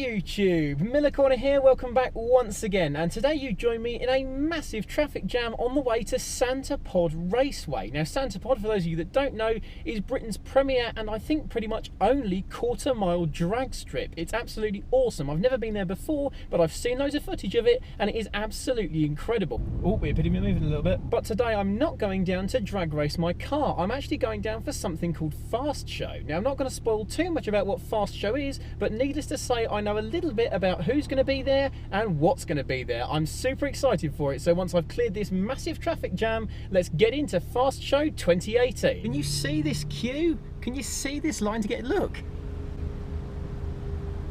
YouTube, Miller Corner here, welcome back once again, and today you join me in a massive traffic jam on the way to Santa Pod Raceway. Now Santa Pod, for those of you that don't know, is Britain's premier and I think pretty much only quarter-mile drag strip. It's absolutely awesome. I've never been there before, but I've seen loads of footage of it and it is absolutely incredible. Oh, we're moving a little bit. But today I'm not going down to drag race my car. I'm actually going down for something called Fast Show. Now I'm not going to spoil too much about what Fast Show is, but needless to say, I know a little bit about who's going to be there and what's going to be there. I'm super excited for it, so once I've cleared this massive traffic jam, let's get into Fast Show 2018. Can you see this queue? Can you see this line to get a look?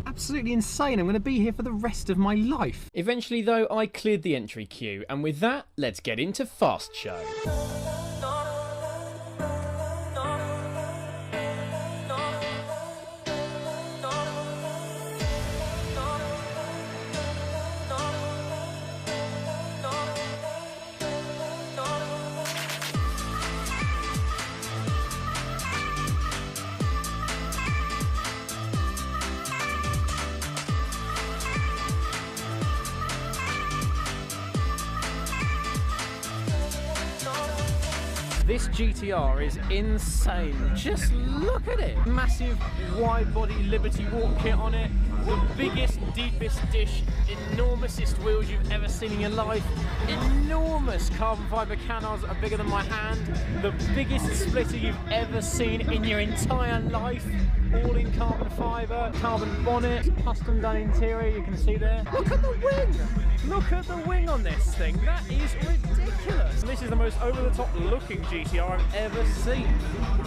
Absolutely insane. I'm going to be here for the rest of my life. Eventually though, I cleared the entry queue, and with that, let's get into Fast Show. This GTR is insane. Just look at it. Massive wide body Liberty Walk kit on it. The biggest, deepest dish, enormousest wheels you've ever seen in your life. Enormous carbon fibre canards that are bigger than my hand. The biggest splitter you've ever seen in your entire life. All in carbon fibre, carbon bonnet, custom done interior, you can see there. Look at the wing! Look at the wing on this thing. That is ridiculous. This is the most over-the-top looking GTR I've ever seen.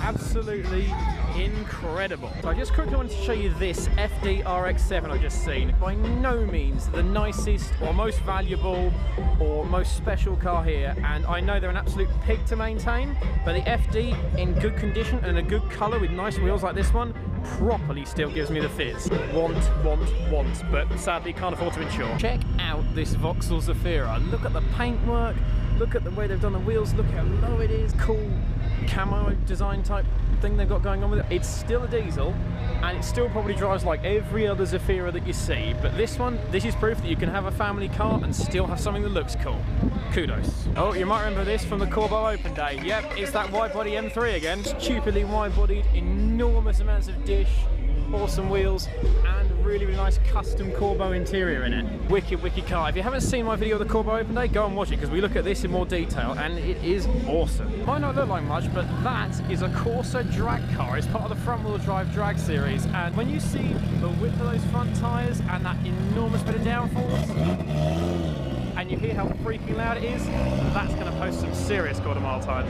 Absolutely incredible. So I just quickly wanted to show you this FD RX-7 I've just seen. By no means the nicest or most valuable or most special car here, and I know they're an absolute pig to maintain, but the FD in good condition and a good colour with nice wheels like this one properly still gives me the fizz. Want, but sadly can't afford to insure. Check out this Vauxhall Zafira. Look at the paintwork, look at the way they've done the wheels, look how low it is. Cool camo design type thing they've got going on with it. It's still a diesel and it still probably drives like every other Zafira that you see, but this one, this is proof that you can have a family car and still have something that looks cool. Kudos. Oh, you might remember this from the Corbeau Open Day. Yep, it's that wide body M3 again. Stupidly wide bodied, enormous amounts of dish, awesome wheels, and really nice custom Corbeau interior in it. Wicked car. If you haven't seen my video of the Corbeau Open Day, go and watch it because we look at this in more detail and it is awesome. Might not look like much, but that is a Corsa drag car. It's part of the front wheel drive drag series, and when you see the width of those front tyres and that enormous bit of downforce, and you hear how freaking loud it is, that's going to post some serious quarter mile times.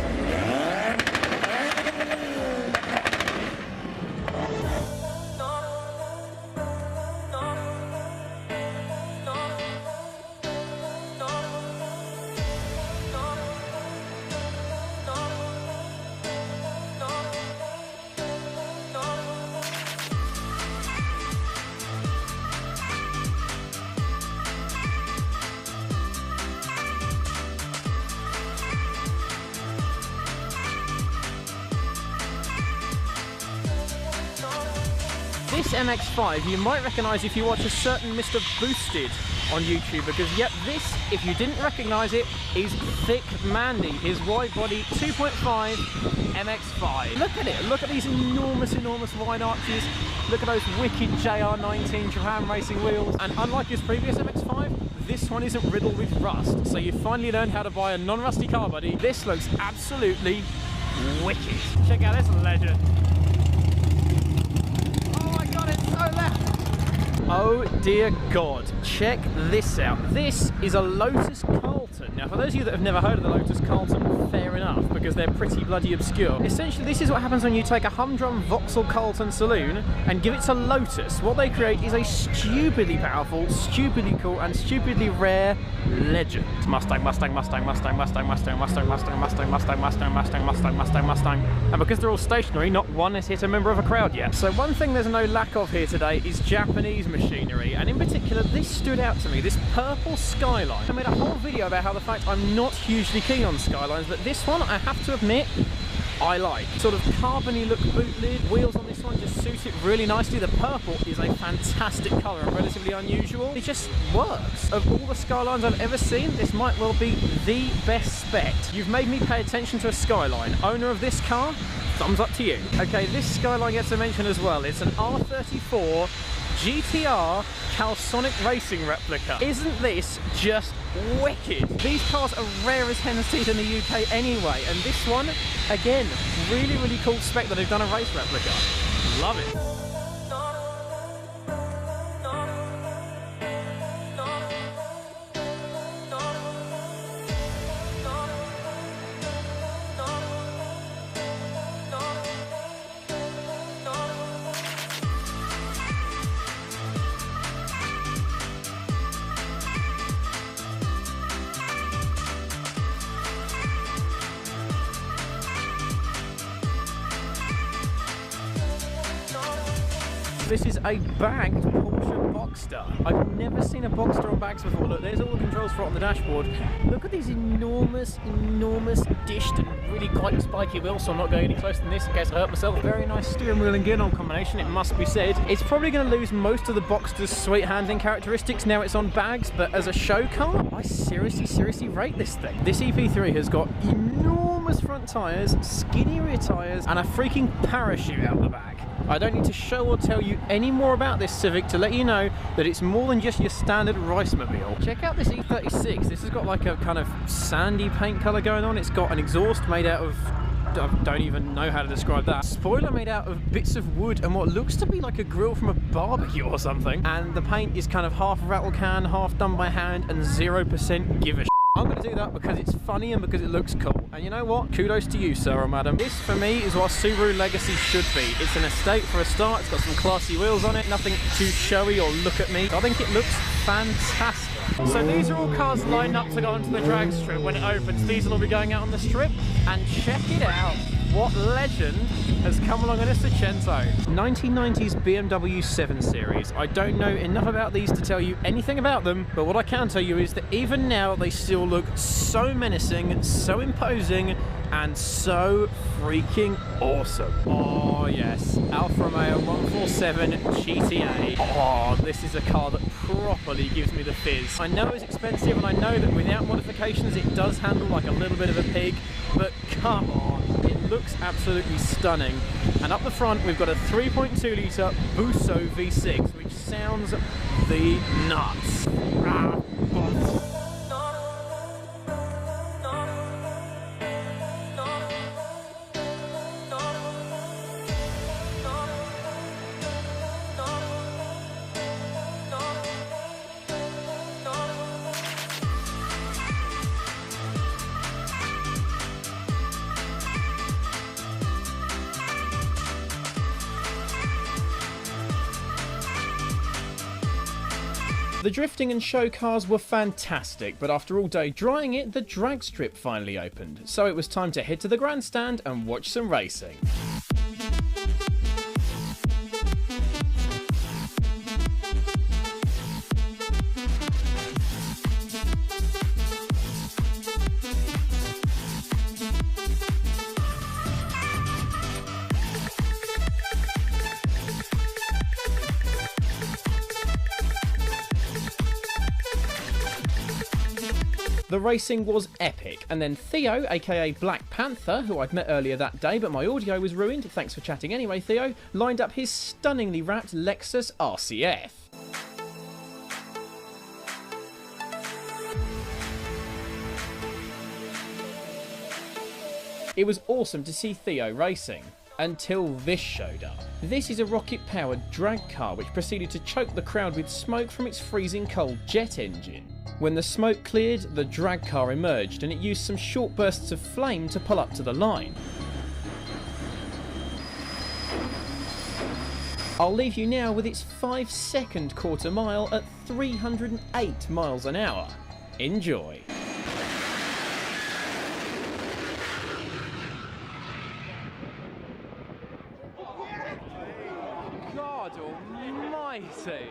This MX-5 you might recognise if you watch a certain Mr. Boosted on YouTube, because yep, this, if you didn't recognise it, is Thick Mandy, his wide body 2.5 MX-5. Look at it, look at these enormous wide arches, look at those wicked JR19 Japan racing wheels, and unlike his previous MX-5, this one isn't riddled with rust, so you finally learned how to buy a non-rusty car, buddy. This looks absolutely wicked. Check out this legend. Oh dear God, check this out. This is a Lotus Carlton. Now for those of you that have never heard of the Lotus Carlton, fair enough, because they're pretty bloody obscure. Essentially this is what happens when you take a humdrum Vauxhall Carlton saloon and give it to Lotus. What they create is a stupidly powerful, stupidly cool and stupidly rare legend. Mustang. And because they're all stationary, not one has hit a member of a crowd yet. So one thing there's no lack of here today is Japanese machinery, and in particular this stood out to me, this purple Skyline. I made a whole video about how the fact I'm not hugely keen on Skylines, but this one I have to admit I like. Sort of carbony look boot lid, wheels on this one just suits it really nicely. The purple is a fantastic colour and relatively unusual. It just works. Of all the Skylines I've ever seen, this might well be the best spec. You've made me pay attention to a Skyline. Owner of this car, thumbs up to you. Okay, this Skyline gets a mention as well. It's an R34 GTR Calsonic Racing replica. Isn't this just wicked? These cars are rare as hen's teeth in the UK anyway, and this one, again, really, really cool spec that they've done a race replica. Love it. This is a bagged Porsche Boxster. I've never seen a Boxster on bags before. Look, there's all the controls for it on the dashboard. Look at these enormous, enormous dished and really quite spiky wheels, so I'm not going any closer than this in case I hurt myself. Very nice steering wheel and gear knob combination, it must be said. It's probably going to lose most of the Boxster's sweet handling characteristics now it's on bags, but as a show car, I seriously rate this thing. This EP3 has got enormous front tyres, skinny rear tyres, and a freaking parachute out the back. I don't need to show or tell you any more about this Civic to let you know that it's more than just your standard Ricemobile. Check out this E36. This has got like a kind of sandy paint colour going on. It's got an exhaust made out of, I don't even know how to describe that. Spoiler made out of bits of wood and what looks to be like a grill from a barbecue or something. And the paint is kind of half rattle can, half done by hand, and 0% give a shit. I'm going to do that because it's funny and because it looks cool. And you know what? Kudos to you, sir or madam. This, for me, is what Subaru Legacy should be. It's an estate for a start. It's got some classy wheels on it. Nothing too showy or look at me. I think it looks fantastic. So these are all cars lined up to go onto the drag strip when it opens. These will all be going out on the strip. And check it out. What legend has come along in a Seicento? 1990s BMW 7 Series. I don't know enough about these to tell you anything about them, but what I can tell you is that even now they still look so menacing, so imposing, and so freaking awesome. Oh yes, Alfa Romeo 147 GTA. Oh, this is a car that properly gives me the fizz. I know it's expensive and I know that without modifications it does handle like a little bit of a pig, but come on. It looks absolutely stunning. And up the front we've got a 3.2 litre Busso V6, which sounds the nuts. The drifting and show cars were fantastic, but after all day drying it, the drag strip finally opened. So it was time to head to the grandstand and watch some racing. The racing was epic, and then Theo, aka Black Panther, who I'd met earlier that day but my audio was ruined, thanks for chatting anyway Theo, lined up his stunningly wrapped Lexus RCF. It was awesome to see Theo racing. Until this showed up. This is a rocket-powered drag car which proceeded to choke the crowd with smoke from its freezing cold jet engine. When the smoke cleared, the drag car emerged and it used some short bursts of flame to pull up to the line. I'll leave you now with its 5-second quarter mile at 308 miles an hour. Enjoy. God almighty!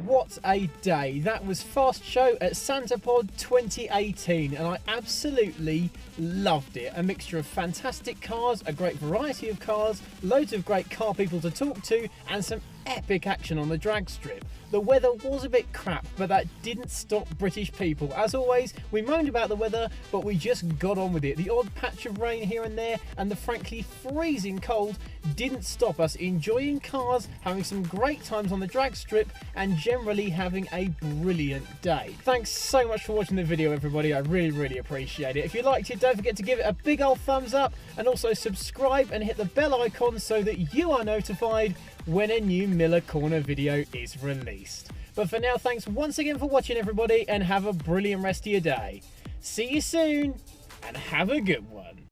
what a day. That was Fast Show at Santapod 2018 and I absolutely loved it. A mixture of fantastic cars, a great variety of cars, loads of great car people to talk to and some epic action on the drag strip. The weather was a bit crap, but that didn't stop British people. As always, we moaned about the weather, but we just got on with it. The odd patch of rain here and there, and the frankly freezing cold didn't stop us enjoying cars, having some great times on the drag strip, and generally having a brilliant day. Thanks so much for watching the video, everybody. I really appreciate it. If you liked it, don't forget to give it a big old thumbs up, and also subscribe and hit the bell icon so that you are notified when a new Miller Corner video is released. But for now, thanks once again for watching, everybody, and have a brilliant rest of your day. See you soon, and have a good one.